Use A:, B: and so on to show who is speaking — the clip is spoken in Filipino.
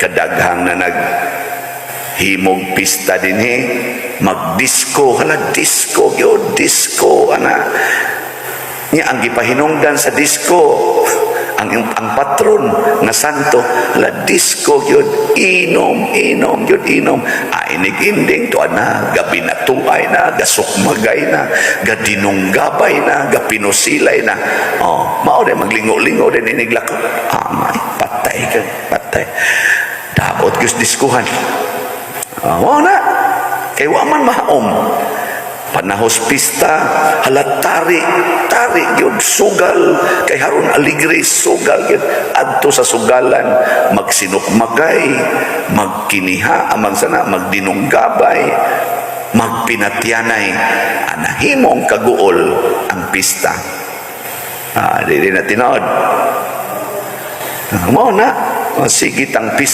A: kadaghang na himog pista din magdisco, hala disco gyud, disco ana niya ang gipahinungdan sa disco ang patron na santo la disco gyud, inom inig-inding to ana gabinatuay na gasukmagay na gadinunggabay na gapinusilay na mao din maglingo-lingo din iniglako may patay daot gyud diskuhan na kay wa man mahaom panahos pista halatari gyud sugal kay haron aligre sugal gyud adto sa sugalan magsinukmagay magkiniha amang sana magdinunggabay magpinatyanay anahimong kaguol ang pista dili na tinod mo na sige tang pista